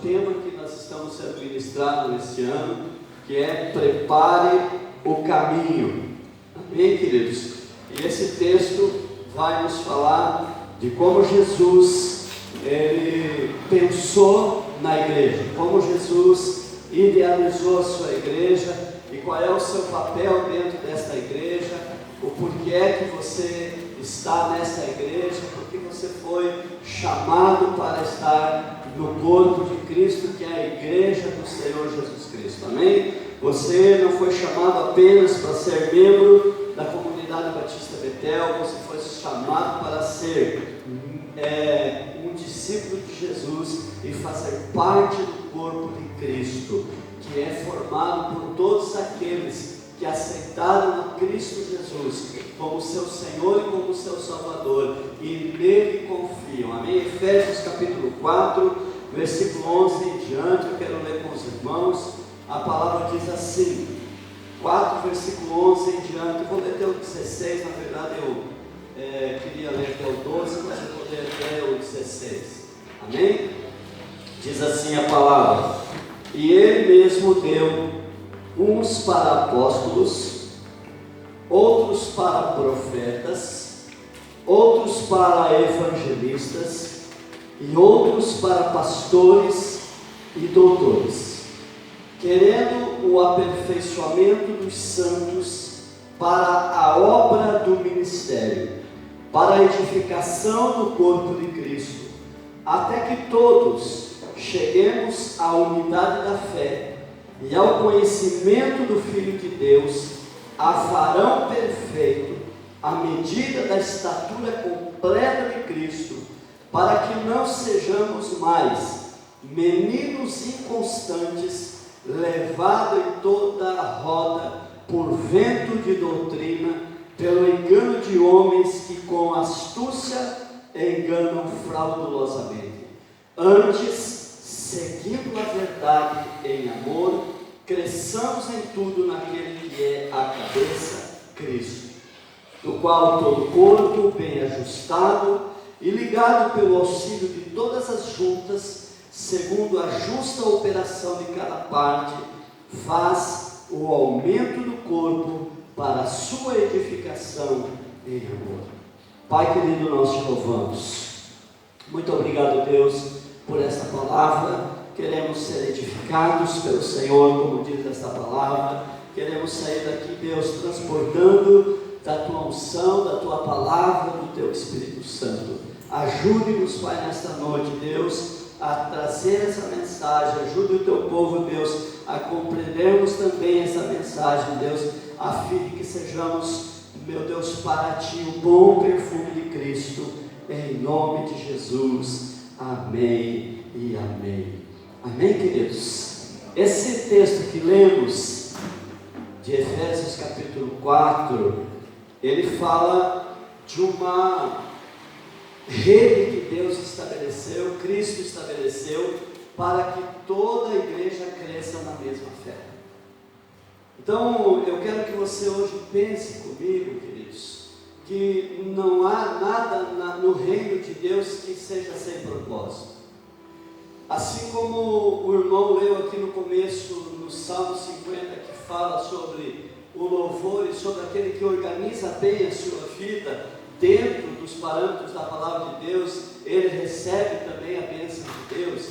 tema que nós estamos sendo ministrados nesse ano, que é prepare o caminho. Amém, queridos? E esse texto vai nos falar de como Jesus, ele pensou na igreja, como Jesus idealizou a sua igreja e qual é o seu papel dentro desta igreja, o porquê que você está nesta igreja, porque você foi chamado para estar no corpo de Cristo, que é a igreja do Senhor Jesus Cristo. Amém? Você não foi chamado apenas para ser membro da comunidade Batista Betel, você foi chamado para ser um discípulo de Jesus e fazer parte do corpo de Cristo, que é formado por todos aqueles que aceitaram a Cristo Jesus como seu Senhor e como seu Salvador e nele confiam. Amém? Efésios capítulo 4, versículo 11 em diante, eu quero ler com os irmãos. A palavra diz assim, 4, versículo 11 em diante. Eu vou ler até o 16, na verdade eu queria ler até o 12, mas eu vou ler até o 16. Amém? Diz assim a palavra: e ele mesmo deu uns para apóstolos, outros para profetas, outros para evangelistas e outros para pastores e doutores, querendo o aperfeiçoamento dos santos para a obra do ministério, para a edificação do corpo de Cristo, até que todos cheguemos à unidade da fé e ao conhecimento do Filho de Deus, a varão perfeito, à medida da estatura completa de Cristo, para que não sejamos mais meninos inconstantes, levados em toda a roda por vento de doutrina, pelo engano de homens que com astúcia enganam fraudulosamente. Antes, seguindo a verdade em amor, cresçamos em tudo naquele que é a cabeça, Cristo, do qual todo o corpo, bem ajustado e ligado pelo auxílio de todas as juntas, segundo a justa operação de cada parte, faz o aumento do corpo para a sua edificação em amor. Pai querido, nós te louvamos. Muito obrigado, Deus, por esta palavra. Queremos ser edificados pelo Senhor, como diz esta palavra. Queremos sair daqui, Deus, transportando da tua unção, da tua palavra, do teu Espírito Santo. Ajude-nos, Pai, nesta noite, Deus, a trazer essa mensagem. Ajude o teu povo, Deus, a compreendermos também essa mensagem, Deus, a fim de que sejamos, meu Deus, para ti o bom perfume de Cristo, em nome de Jesus. Amém e amém. Amém, queridos? Esse texto que lemos, de Efésios capítulo 4, ele fala de uma rede que Deus estabeleceu, Cristo estabeleceu, para que toda a igreja cresça na mesma fé. Então, eu quero que você hoje pense comigo, queridos, que não há nada no reino de Deus que seja sem propósito. Assim como o irmão leu aqui no começo, no Salmo 50, que fala sobre o louvor e sobre aquele que organiza bem a sua vida dentro dos parâmetros da palavra de Deus, ele recebe também a bênção de Deus,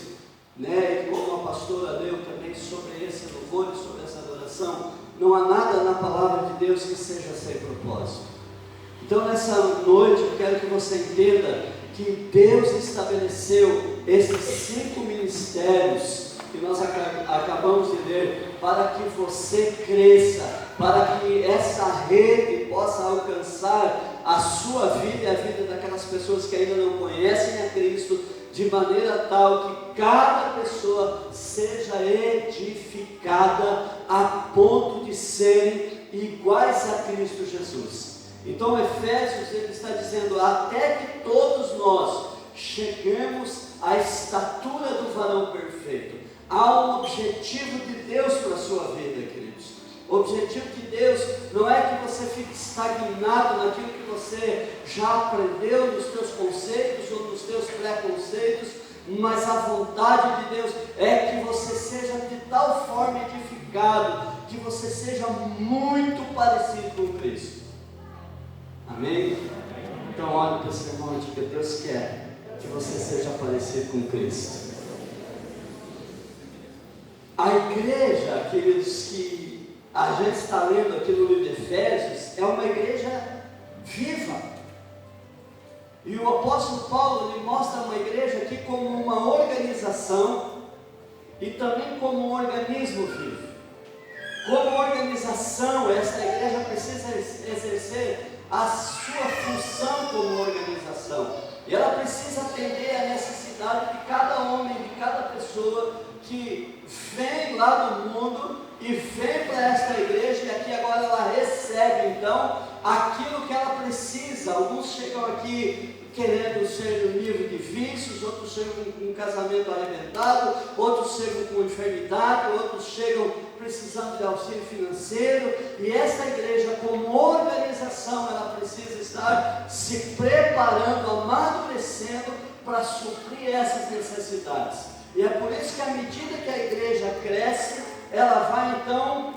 né? E como a pastora leu também sobre esse louvor e sobre essa adoração, não há nada na palavra de Deus que seja sem propósito. Então, nessa noite, eu quero que você entenda que Deus estabeleceu esses 5 ministérios que nós acabamos de ler, para que você cresça, para que essa rede possa alcançar a sua vida e a vida daquelas pessoas que ainda não conhecem a Cristo, de maneira tal que cada pessoa seja edificada a ponto de serem iguais a Cristo Jesus. Então Efésios, ele está dizendo, até que todos nós cheguemos à estatura do varão perfeito. Há um objetivo de Deus para a sua vida, queridos. O objetivo de Deus não é que você fique estagnado naquilo que você já aprendeu, nos teus conceitos ou nos teus preconceitos, mas a vontade de Deus é que você seja de tal forma edificado, que você seja muito parecido com Cristo. Amém? Então olhe para esse irmão e diga: Deus quer que você seja parecido com Cristo. A igreja, queridos, que a gente está lendo aqui no livro de Efésios, é uma igreja viva. E o apóstolo Paulo, ele mostra uma igreja aqui como uma organização e também como um organismo vivo. Como organização, esta igreja precisa exercer a sua função como organização. E ela precisa atender à necessidade de cada homem, de cada pessoa que vem lá do mundo e vem para esta igreja, e aqui agora ela recebe então aquilo que ela precisa. Alguns chegam aqui querendo ser livre de vícios, outros chegam com um casamento arrebentado, outros chegam com enfermidade, outros chegam precisando de auxílio financeiro, e esta igreja como organização, ela precisa estar se preparando, amadurecendo para suprir essas necessidades. E é por isso que à medida que a igreja cresce, ela vai então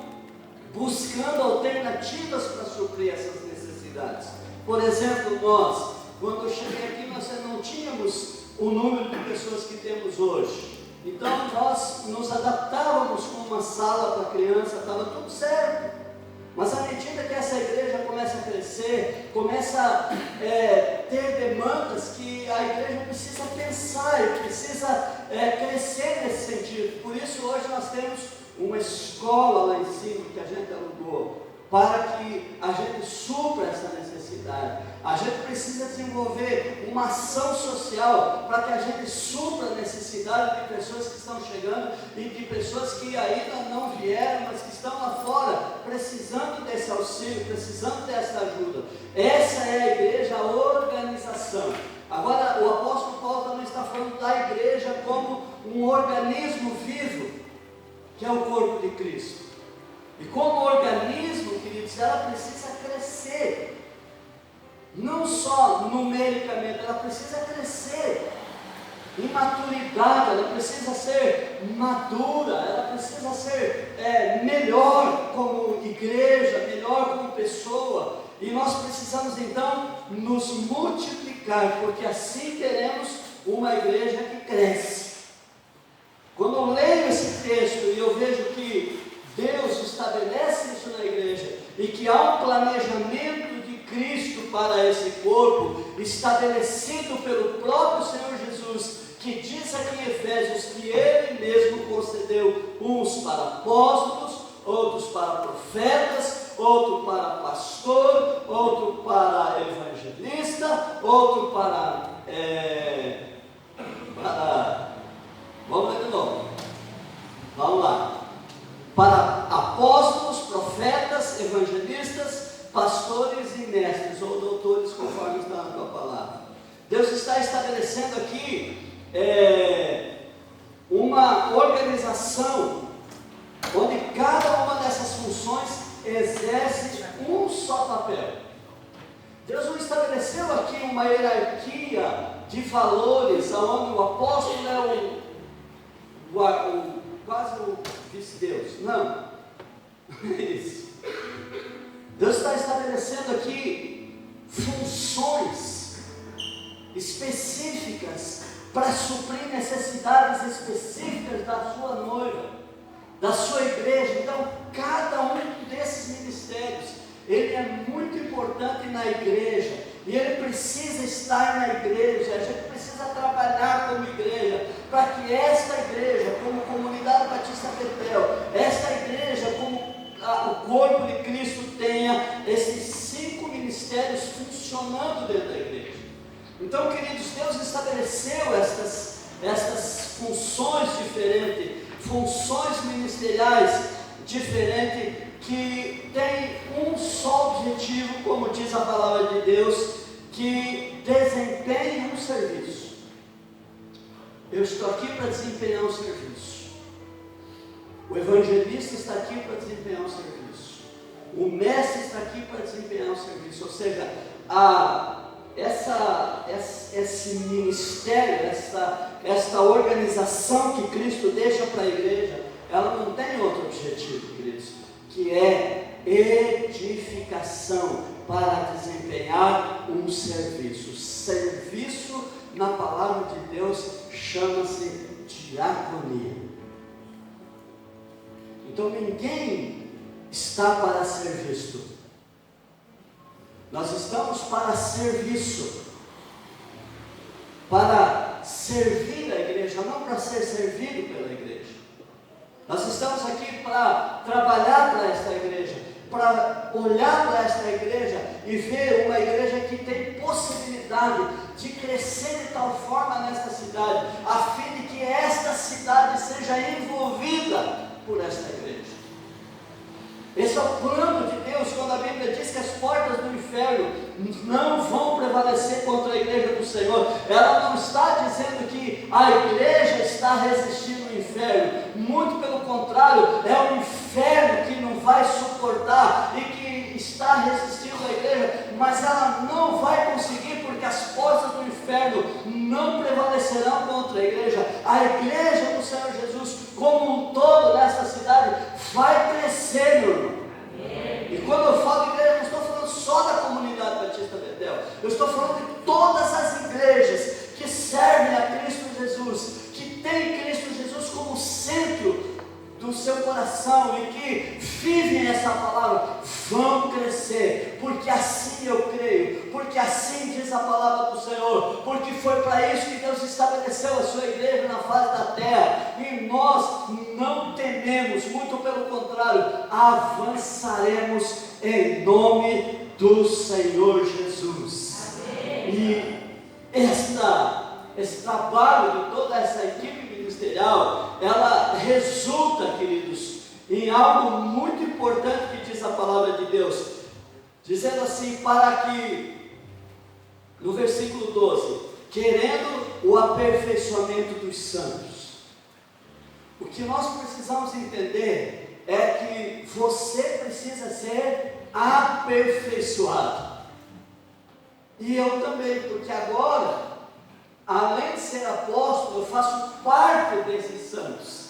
buscando alternativas para suprir essas necessidades. Por exemplo, nós, quando eu cheguei aqui, nós não tínhamos o número de pessoas que temos hoje. Então nós nos adaptávamos com uma sala para criança, estava tudo certo. Mas à medida que essa igreja começa a crescer, começa a ter demandas que a igreja precisa pensar e precisa crescer nesse sentido. Por isso hoje nós temos uma escola lá em cima que a gente alugou, para que a gente supra essa necessidade. A gente precisa desenvolver uma ação social para que a gente supra a necessidade de pessoas que estão chegando e de pessoas que ainda não vieram, mas que estão lá fora, precisando desse auxílio, precisando dessa ajuda. Essa é a igreja, a organização. Agora, o apóstolo Paulo também está falando da igreja como um organismo vivo, que é o corpo de Cristo. E como organismo, queridos, ela precisa crescer. Não só numericamente, ela precisa crescer em maturidade, ela precisa ser madura, ela precisa ser melhor como igreja, melhor como pessoa. E nós precisamos então nos multiplicar, porque assim teremos uma igreja que cresce. Quando eu leio esse texto e eu vejo que Deus estabelece isso na igreja e que há um planejamento de Cristo para esse corpo, estabelecido pelo próprio Senhor Jesus, que diz aqui em Efésios que Ele mesmo concedeu uns para apóstolos, outros para profetas, outro para pastor, outro para evangelista, outro para vamos ler de novo, vamos lá. Para apóstolos, profetas, evangelistas, pastores e mestres, ou doutores, conforme está na tua palavra. Deus está estabelecendo aqui uma organização, onde cada uma dessas funções exerce um só papel. Deus não estabeleceu aqui uma hierarquia de valores, onde o apóstolo é quase o vice-deus. Não, é isso. Deus está estabelecendo aqui funções específicas para suprir necessidades específicas da sua noiva, da sua igreja. Então, cada um desses ministérios, ele é muito importante na igreja, e ele precisa estar na igreja. A gente precisa trabalhar como igreja, para que esta igreja, como Comunidade Batista Betel, esta igreja, como o corpo de Cristo, tenha esses 5 ministérios funcionando dentro da igreja. Então, queridos, Deus estabeleceu estas funções diferentes, funções ministeriais diferentes, que tem um só objetivo, como diz a palavra de Deus, que desempenhe um serviço. Eu estou aqui para desempenhar um serviço. O evangelista está aqui para desempenhar um serviço. O mestre está aqui para desempenhar um serviço. Ou seja, esse ministério, esta organização que Cristo deixa para a igreja, ela não tem outro objetivo, queridos, que é edificação para desempenhar um serviço. Serviço, na palavra de Deus, chama-se diaconia. Então ninguém está para ser visto. Nós estamos para serviço, para servir a igreja, não para ser servido pela igreja. Nós estamos aqui para trabalhar para esta igreja, para olhar para esta igreja e ver uma igreja que tem possibilidade de crescer de tal forma nesta cidade, a fim de que esta cidade seja envolvida por esta igreja. Esse é o plano de Deus, quando a Bíblia diz que as portas do inferno não vão prevalecer contra a igreja do Senhor. Ela não está dizendo que a igreja está resistindo ao inferno, muito pelo contrário, é o inferno que não vai suportar e que está resistindo à igreja, mas ela não vai conseguir, porque as portas do inferno não prevalecerão contra a igreja. A igreja do Senhor Jesus, como um todo nessa cidade, vai crescer, meu irmão. E quando eu falo igreja, eu não estou falando só da comunidade Batista Betel, eu estou falando de todas as igrejas que servem a Cristo Jesus, que têm Cristo Jesus como centro do seu coração e que vivem essa palavra, vão crescer, porque assim eu creio, porque assim diz a palavra do Senhor, porque foi para isso que Deus estabeleceu a sua igreja na face da terra, e nós não tememos, muito pelo contrário, avançaremos em nome do Senhor Jesus. Amém. E esse trabalho de toda essa equipe ministerial, ela resulta, queridos, em algo muito importante que diz a palavra de Deus, dizendo assim, para que, no versículo 12, querendo o aperfeiçoamento dos santos. O que nós precisamos entender é que você precisa ser aperfeiçoado, e eu também, porque agora, além de ser apóstolo, eu faço parte desses santos.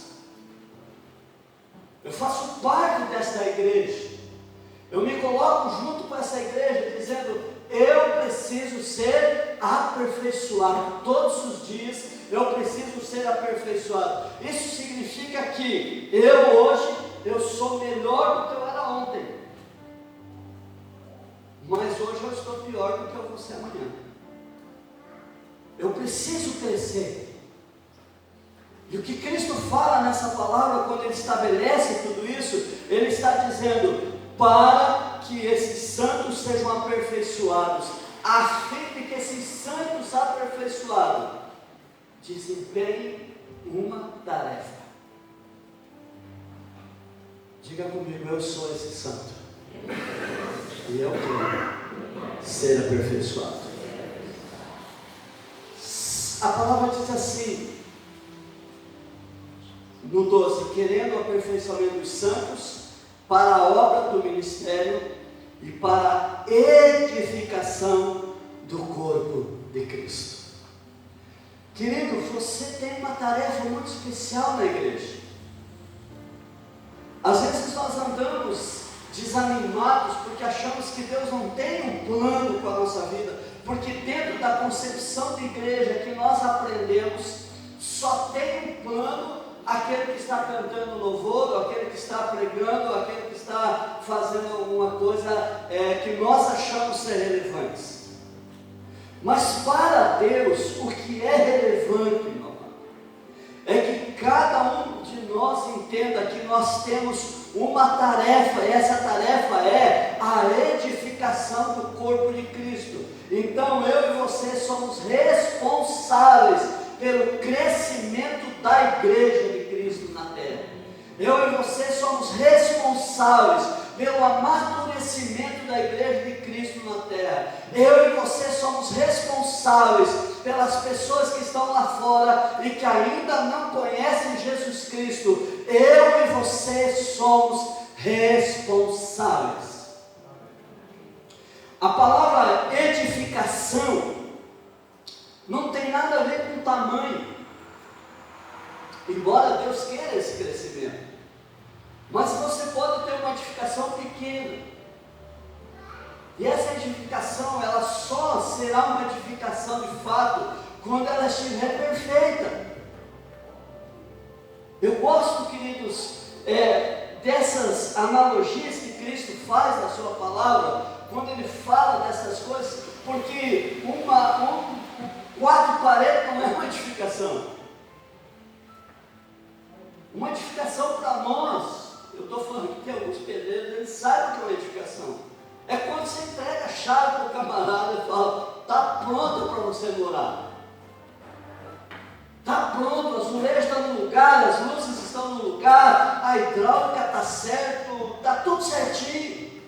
Eu faço parte desta igreja. Eu me coloco junto com essa igreja, dizendo, eu preciso ser aperfeiçoado. Todos os dias eu preciso ser aperfeiçoado. Isso significa que eu sou melhor do que eu era ontem. Mas hoje eu estou pior do que eu vou ser amanhã. Eu preciso crescer. E o que Cristo fala nessa palavra, quando Ele estabelece tudo isso, Ele está dizendo, para que esses santos sejam aperfeiçoados, a fim de que esses santos aperfeiçoados desempenhem uma tarefa. Diga comigo, eu sou esse santo. E eu quero ser aperfeiçoado. A palavra diz assim, no 12, querendo o aperfeiçoamento dos santos, para a obra do ministério e para a edificação do corpo de Cristo. Querido, você tem uma tarefa muito especial na igreja. Às vezes nós andamos desanimados porque achamos que Deus não tem um plano com a nossa vida, porque dentro da concepção de igreja que nós aprendemos, só tem um plano aquele que está cantando louvor, aquele que está pregando, aquele que está fazendo alguma coisa que nós achamos ser relevantes. Mas para Deus, o que é relevante, meu amado, é que cada um de nós entenda que nós temos uma tarefa, e essa tarefa é a edificação do corpo de Cristo. Então eu e você somos responsáveis pelo crescimento da igreja de Cristo na terra. Eu e você somos responsáveis pelo amadurecimento da igreja de Cristo na terra. Eu e você somos responsáveis pelas pessoas que estão lá fora e que ainda não conhecem Jesus Cristo. Eu e você somos responsáveis. A palavra edificação não tem nada a ver com tamanho. Deus queira esse crescimento. Mas você pode ter uma edificação pequena. E essa edificação, ela só será uma edificação de fato quando ela estiver perfeita. Eu gosto, queridos, dessas analogias que Cristo faz na sua palavra, quando Ele fala dessas coisas, porque quatro paredes não é uma edificação. Uma edificação para nós, eu estou falando que tem alguns pedreiros, eles sabem o que é uma edificação. É quando você entrega a chave para o camarada e fala, está pronto para você morar. Está pronto, a azulejo está no lugar, as luzes estão no lugar, a hidráulica está certo, está tudo certinho.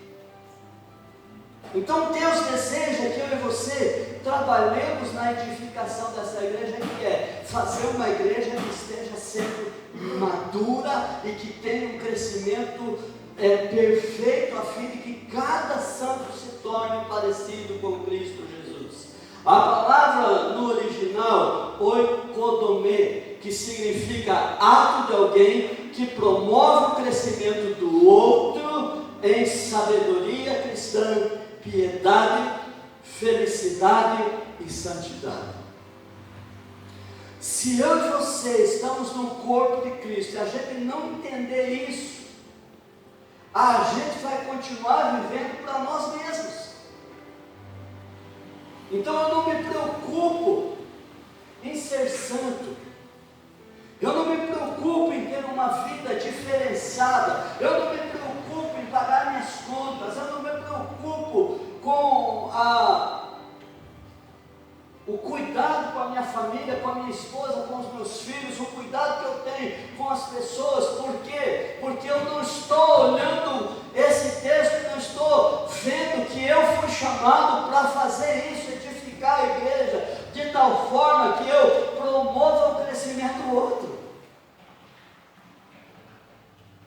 Então Deus deseja que eu e você trabalhemos na edificação dessa igreja, que é fazer uma igreja que esteja sendo madura e que tenha um crescimento perfeito, a fim de que cada santo se torne parecido com Cristo Jesus. A palavra no original, oikodomê, que significa ato de alguém que promove o crescimento do outro em sabedoria cristã, piedade, felicidade e santidade. Se eu e você estamos no corpo de Cristo e a gente não entender isso, a gente vai continuar vivendo para nós mesmos. Então eu não me preocupo em ser santo, eu não me preocupo em ter uma vida diferenciada, eu não me preocupo em pagar minhas contas, eu não me preocupo com o cuidado com a minha família, com a minha esposa, com os meus filhos, o cuidado que eu tenho com as pessoas. Por quê? Porque eu não estou olhando esse texto, não estou vendo que eu fui chamado para fazer isso, edificar a igreja, de tal forma que eu promova o crescimento do outro.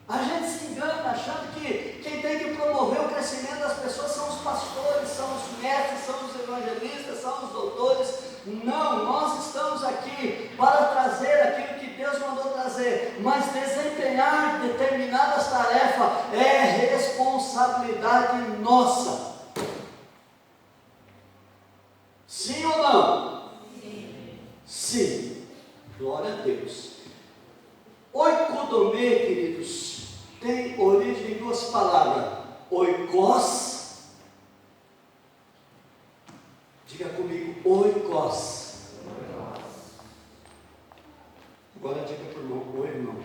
A gente se engana achando que quem tem que promover o crescimento das pessoas são os pastores, são os mestres, são os evangelistas, são os doutores. Não, nós estamos aqui para trazer aquilo que Deus mandou trazer, mas desempenhar determinadas tarefas é responsabilidade nossa. Sim ou não? Sim. Sim. Glória a Deus. Oikodomê, queridos, tem origem em duas palavras. Oikos, diga comigo, oikos. Agora diga para o irmão, oi irmão.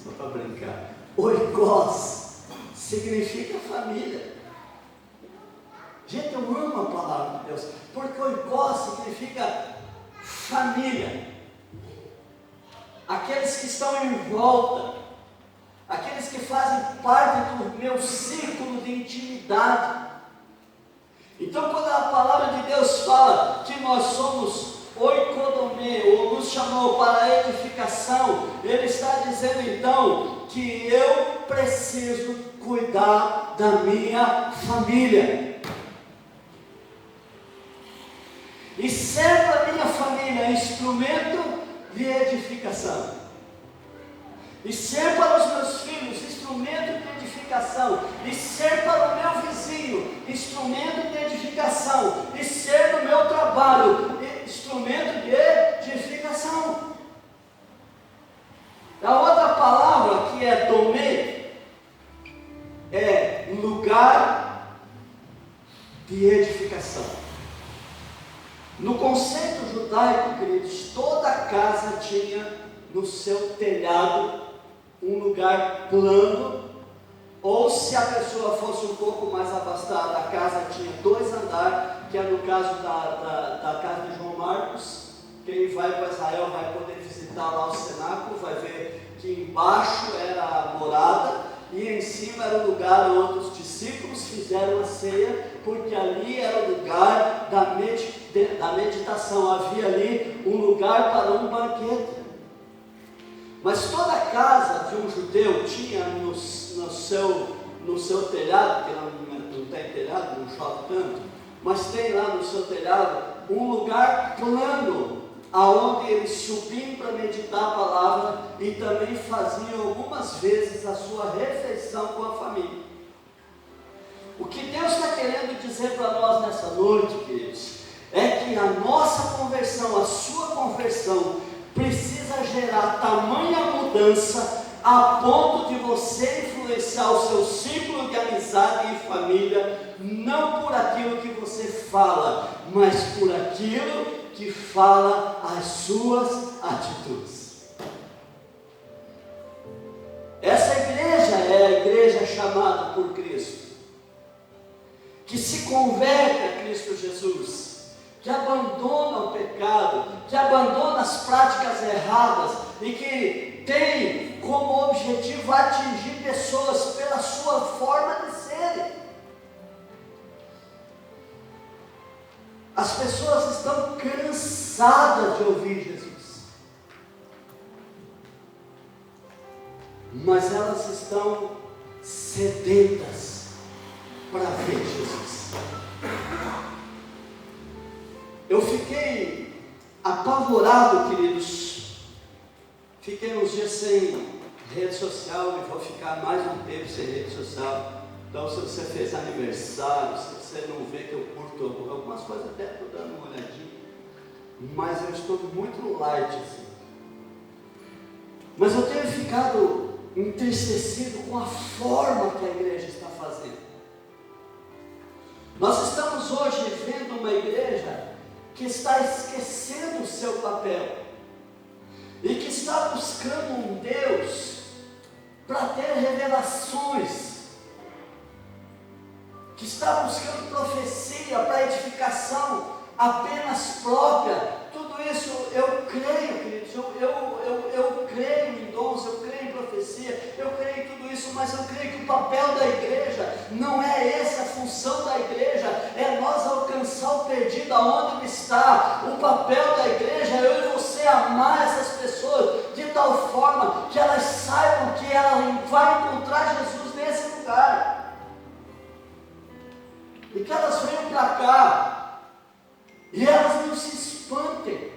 Só para brincar. Oikos significa família. Gente, eu amo a palavra de Deus, porque oikos significa família. Aqueles que estão em volta, aqueles que fazem parte do meu círculo de intimidade. Então, quando a palavra de Deus fala que nós somos oikodomê, ou nos chamou para a edificação, Ele está dizendo então que eu preciso cuidar da minha família. E ser para a minha família instrumento de edificação, e ser para os meus filhos instrumento de edificação, e ser para o meu vizinho instrumento de edificação, e ser no meu trabalho instrumento de edificação. A outra palavra que é domê é lugar de edificação. No conceito judaico, queridos, toda casa tinha no seu telhado um lugar plano, ou se a pessoa fosse um pouco mais abastada, a casa tinha 2 andares, que é no caso da casa de João Marcos. Quem vai para Israel vai poder visitar lá o cenáculo, vai ver que embaixo era a morada, e em cima era o lugar onde os discípulos fizeram a ceia, porque ali era o lugar da meditação, havia ali um lugar para um banquete. Mas toda casa de um judeu tinha no seu telhado, que não tem telhado, não chove tanto, mas tem lá no seu telhado um lugar plano, aonde eles subiam para meditar a palavra e também faziam algumas vezes a sua refeição com a família. O que Deus está querendo dizer para nós nessa noite, queridos, é que a nossa conversão, a sua conversão, precisa gerar tamanha mudança a ponto de você influenciar o seu círculo de amizade e família, não por aquilo que você fala, mas por aquilo que fala as suas atitudes. Essa igreja é a igreja chamada por Cristo, que se converte a Cristo Jesus, que abandona o pecado, que abandona as práticas erradas e que tem como objetivo atingir pessoas pela sua forma de serem. As pessoas estão cansadas de ouvir Jesus, mas elas estão sedentas para ver Jesus. Eu fiquei apavorado, queridos. Fiquei uns dias sem rede social e vou ficar mais um tempo sem rede social. Então, se você fez aniversário, se você não vê que eu curto algumas coisas, até estou dando uma olhadinha, mas eu estou muito light assim. Mas eu tenho ficado entristecido com a forma que a igreja está fazendo. Nós estamos hoje vendo uma igreja que está esquecendo o seu papel e que está buscando um Deus para ter revelações, que está buscando profecia para edificação apenas própria. Tudo isso eu creio, queridos, eu creio em dons, eu creio em profecia, eu creio em tudo isso, mas eu creio que o papel da igreja não é essa a função da igreja, é nós alcançar o perdido aonde ele está. O papel da igreja é eu e você amar essas pessoas de tal forma que elas saibam que ela vai encontrar Jesus nesse lugar. E que elas venham para cá e elas não se espantem,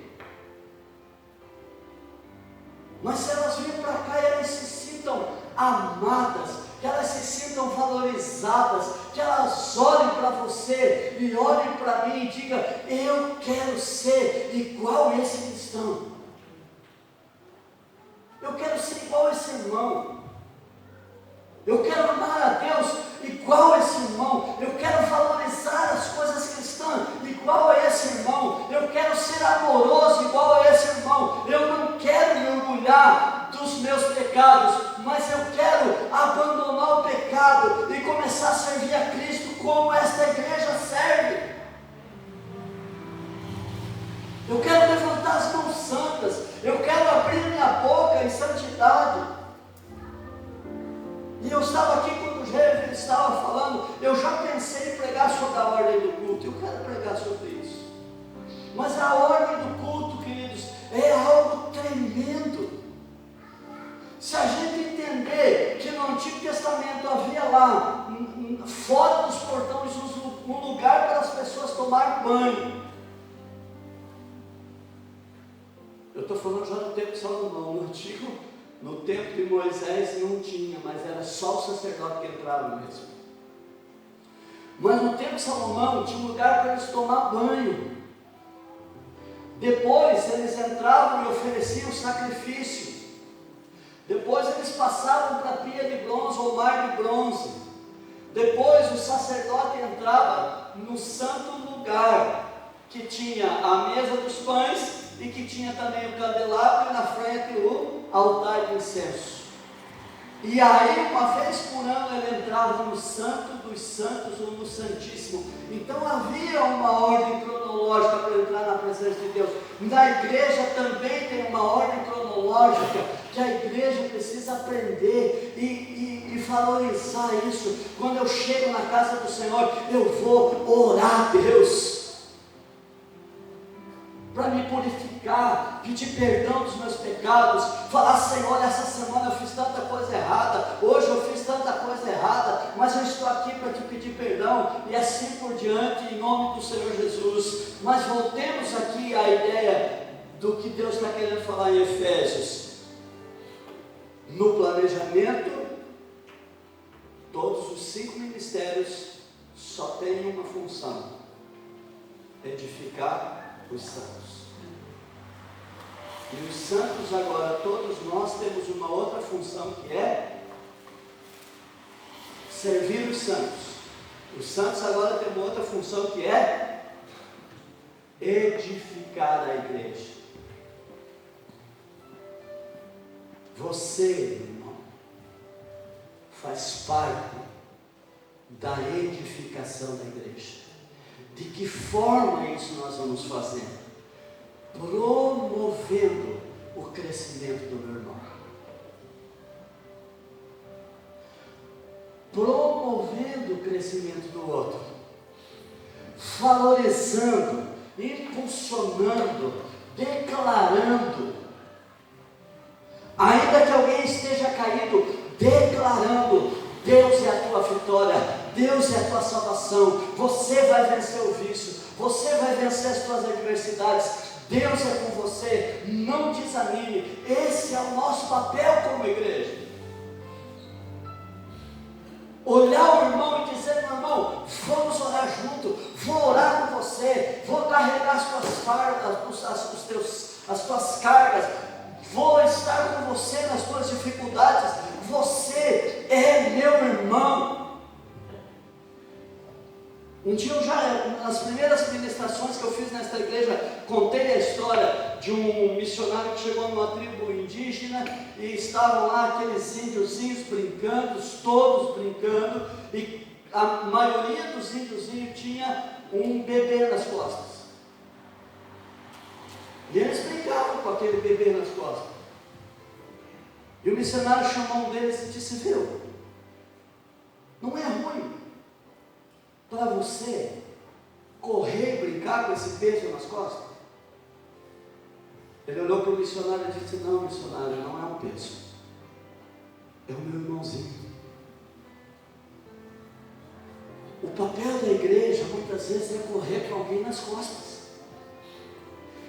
mas se elas venham para cá e elas se sintam amadas, que elas se sintam valorizadas, que elas olhem para você e olhem para mim e digam: eu quero ser igual esse cristão, eu quero ser igual esse irmão, eu quero amar a Deus igual a esse irmão, eu quero valorizar as coisas cristãs igual a esse irmão, eu quero ser amoroso igual a esse irmão, eu não quero me orgulhar dos meus pecados, mas eu quero abandonar o pecado e começar a servir a Cristo como esta igreja serve. Eu quero levantar as mãos santas, eu quero abrir minha boca em santidade. E eu estava aqui quando o Jeremy estava falando, eu já pensei em pregar sobre a ordem do culto, eu quero pregar sobre isso. Mas a ordem do culto, queridos, é algo tremendo. Se a gente entender que no Antigo Testamento havia lá, fora dos portões, um lugar para as pessoas tomar banho. Eu estou falando já no tempo de Salomão, no Antigo. No tempo de Moisés não tinha, mas era só o sacerdote que entrava mesmo. Mas no tempo de Salomão tinha um lugar para eles tomar banho. Depois eles entravam e ofereciam sacrifício. Depois eles passavam para a pia de bronze ou mar de bronze. Depois o sacerdote entrava no santo lugar, que tinha a mesa dos pães e que tinha também o candelabro e na frente o altar de incenso. E aí, uma vez por ano, ele entrava no Santo dos Santos ou no Santíssimo. Então havia uma ordem cronológica para entrar na presença de Deus. Na igreja também tem uma ordem cronológica que a igreja precisa aprender e valorizar isso. Quando eu chego na casa do Senhor, eu vou orar a Deus para me purificar, pedir perdão dos meus pecados, falar: Senhor, essa semana eu fiz tanta coisa errada, hoje eu fiz tanta coisa errada, mas eu estou aqui para te pedir perdão, e assim por diante, em nome do Senhor Jesus. Mas voltemos aqui à ideia do que Deus está querendo falar em Efésios. No planejamento, todos os 5 ministérios só têm uma função: edificar os santos. E os santos agora, todos nós temos uma outra função, que é servir os santos. Os santos agora têm uma outra função, que é edificar a igreja. Você, meu irmão, faz parte da edificação da igreja. De que forma isso nós vamos fazendo? Promovendo o crescimento do meu irmão, promovendo o crescimento do outro, valorizando, impulsionando, declarando, ainda que alguém esteja caído, declarando: Deus é a tua vitória, Deus é a tua salvação, você vai vencer o vício, você vai vencer as tuas adversidades, Deus é com você, não desanime. Esse é o nosso papel como igreja. Olhar o irmão e dizer: meu irmão, vamos orar junto, vou orar com você, vou carregar as tuas cargas, as tuas cargas, vou estar com você nas tuas dificuldades, você é meu irmão. Um dia nas primeiras ministrações que eu fiz nesta igreja, contei a história de um missionário que chegou numa tribo indígena e estavam lá aqueles índiozinhos brincando, todos brincando, e a maioria dos índiozinhos tinha um bebê nas costas. E eles brincavam com aquele bebê nas costas. E o missionário chamou um deles e disse: viu, não é ruim para você correr e brincar com esse peso nas costas? Ele olhou para o missionário e disse: não, missionário, não é um peso, é o meu irmãozinho. O papel da igreja muitas vezes é correr com alguém nas costas,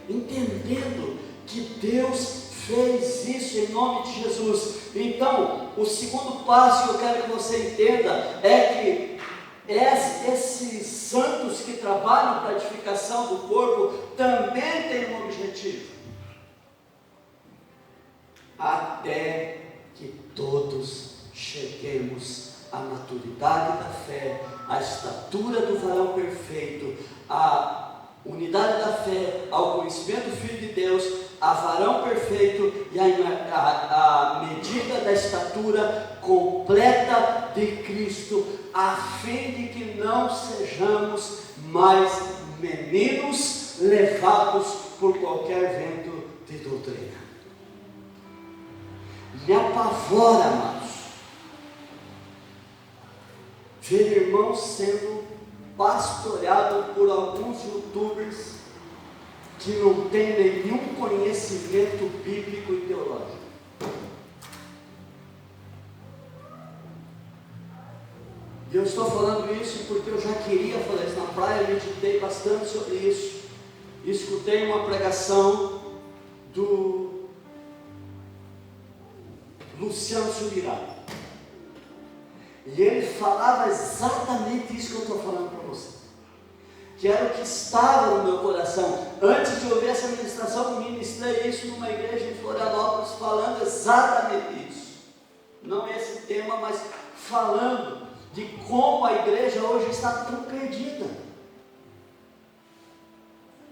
entendendo que Deus fez isso em nome de Jesus. Então, o segundo passo que eu quero que você entenda é que esses santos que trabalham para a edificação do corpo também têm um objetivo: até que todos cheguemos à maturidade da fé, à estatura do varão perfeito, à unidade da fé, ao conhecimento do Filho de Deus, a varão perfeito e a medida da estatura completa de Cristo, a fim de que não sejamos mais meninos levados por qualquer vento de doutrina. Me apavora, amados, ver irmãos sendo pastoreados por alguns youtubers que não têm nenhum conhecimento bíblico e teológico. E eu estou falando isso porque eu já queria falar isso na praia, meditei bastante sobre isso. Escutei uma pregação do Luciano Subirá. E ele falava exatamente isso que eu estou falando para você, que era o que estava no meu coração. Antes de ouvir essa ministração, eu ministrei isso numa igreja em Florianópolis, falando exatamente isso. Não esse tema, mas falando de como a igreja hoje está tão perdida.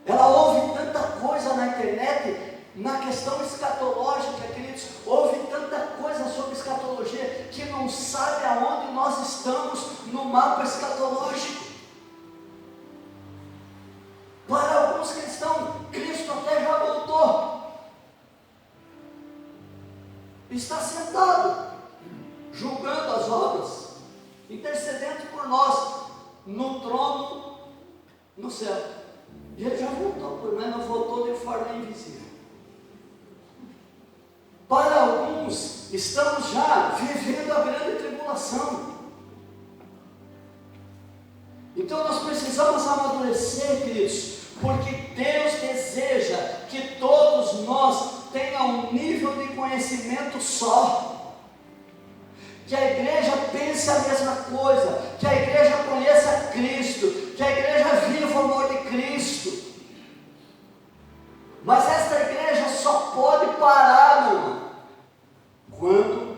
Ela ouve tanta coisa na internet, na questão escatológica, queridos, ouve tanta coisa sobre escatologia, que não sabe aonde nós estamos no mapa escatológico. Para alguns cristãos, Cristo até já voltou, está sentado, julgando as obras, intercedendo por nós, no trono, no céu. E ele já voltou, mas não voltou de forma invisível. Para alguns, estamos já vivendo a grande tribulação. Então nós precisamos amadurecer, queridos, porque Deus deseja que todos nós tenha um nível de conhecimento só, que a igreja pense a mesma coisa, que a igreja conheça Cristo, que a igreja viva o amor de Cristo. Mas esta igreja só pode parar, meu irmão, quando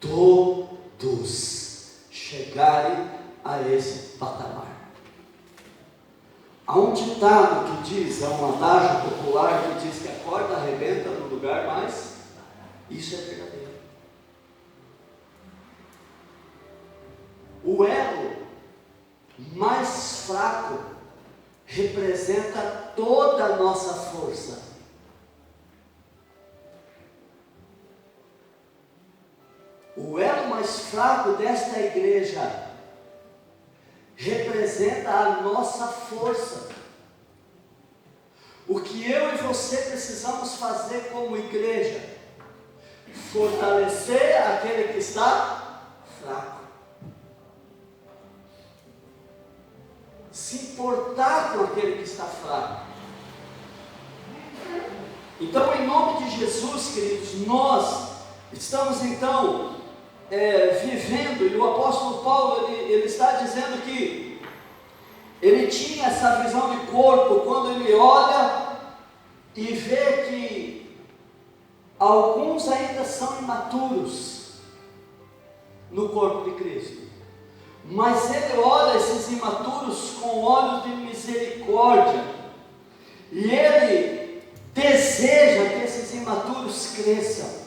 todos chegarem a esse patamar. Há um ditado que diz, é um adágio popular que diz que a corda arrebenta no lugar, mas isso é verdadeiro. O elo mais fraco representa toda a nossa força. O elo mais fraco desta igreja representa a nossa força. O que eu e você precisamos fazer como igreja? Fortalecer aquele que está fraco. Se importar com aquele que está fraco. Então, em nome de Jesus, queridos, nós estamos então vivendo, e o apóstolo Paulo ele está dizendo que ele tinha essa visão de corpo quando ele olha e vê que alguns ainda são imaturos no corpo de Cristo, mas ele olha esses imaturos com olhos de misericórdia, e ele deseja que esses imaturos cresçam,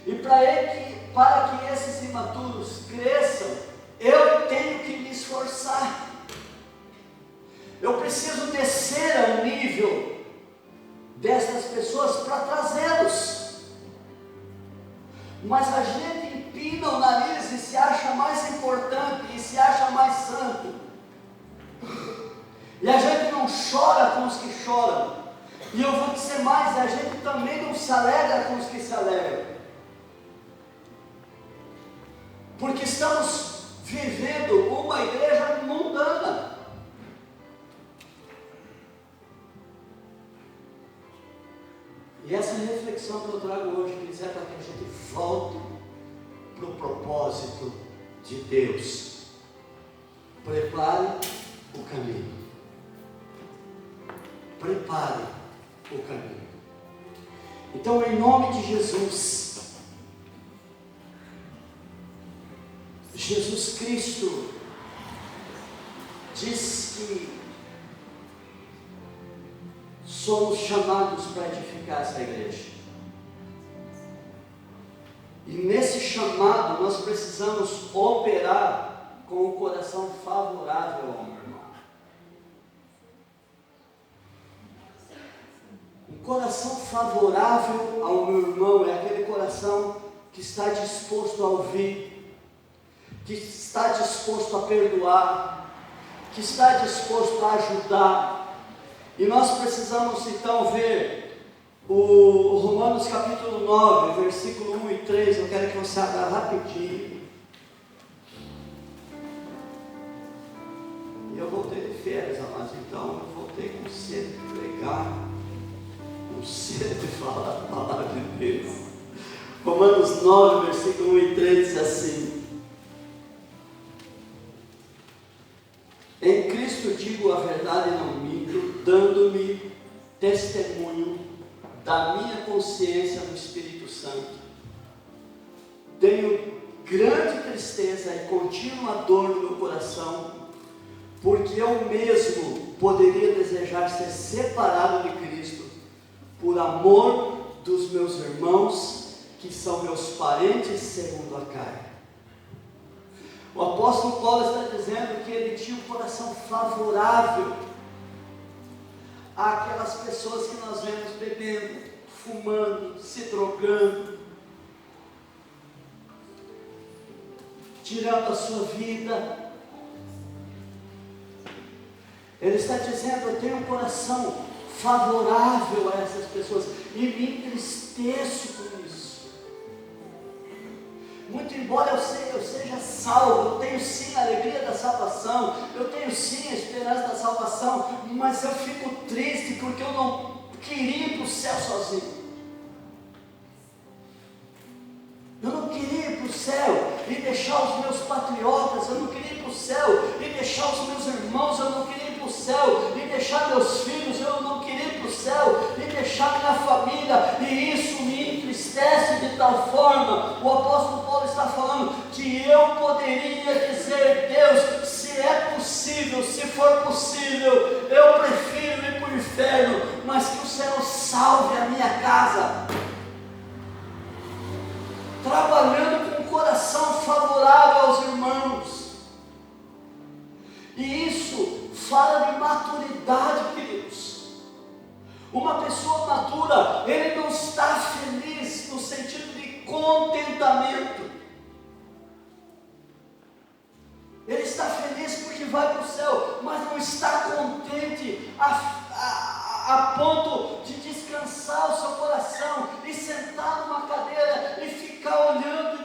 e para que esses imaturos cresçam, eu tenho que me esforçar, eu preciso descer ao nível dessas pessoas para trazê-los, mas a gente empina o nariz e se acha mais importante, e se acha mais santo, e a gente não chora com os que choram, e eu vou dizer mais, a gente também não se alegra com os que se alegram, porque estamos vivendo uma igreja mundana. E essa reflexão que eu trago hoje, queridos, é para que a gente volte para o propósito de Deus. Prepare o caminho. Prepare o caminho. Então, em nome de Jesus, Jesus Cristo diz que somos chamados para edificar essa igreja. E nesse chamado nós precisamos operar com o coração favorável ao meu irmão. Um coração favorável ao meu irmão é aquele coração que está disposto a ouvir, que está disposto a perdoar, que está disposto a ajudar. E nós precisamos então ver o Romanos capítulo 9, versículo 1 e 3, eu quero que você abra rapidinho. E eu voltei de férias, amados, então eu voltei com sede de pregar, com sede de falar a palavra de Deus. Romanos 9, versículo 1 e 3 diz assim: em Cristo digo a verdade e não minto, dando-me testemunho da minha consciência no Espírito Santo. Tenho grande tristeza e contínua dor no meu coração, porque eu mesmo poderia desejar ser separado de Cristo, por amor dos meus irmãos, que são meus parentes segundo a carne. O apóstolo Paulo está dizendo que ele tinha um coração favorável àquelas pessoas que nós vemos bebendo, fumando, se drogando, tirando a sua vida. Ele está dizendo: eu tenho um coração favorável a essas pessoas e me entristeço com isso. Muito embora eu seja salvo, eu tenho sim a alegria da salvação, eu tenho sim a esperança da salvação, mas eu fico triste porque queria ir para o céu sozinho. Eu não queria ir para o céu e deixar os meus patriotas, eu não queria ir para o céu e deixar os meus irmãos, eu não queria ir para o céu e deixar meus filhos, eu não queria ir para o céu e deixar minha família, e isso me entristece de tal forma. O apóstolo Paulo está falando que eu poderia dizer: Deus, se é possível, se for possível, eu prefiro ir para o inferno, mas que o Senhor salve a minha casa. Trabalhando com um coração favorável aos irmãos. E isso fala de maturidade, queridos. Uma pessoa madura, ele não está feliz no sentido de contentamento. Ele está feliz porque vai para o céu, mas não está contente a ponto de descansar o seu coração e sentar numa cadeira e ficar olhando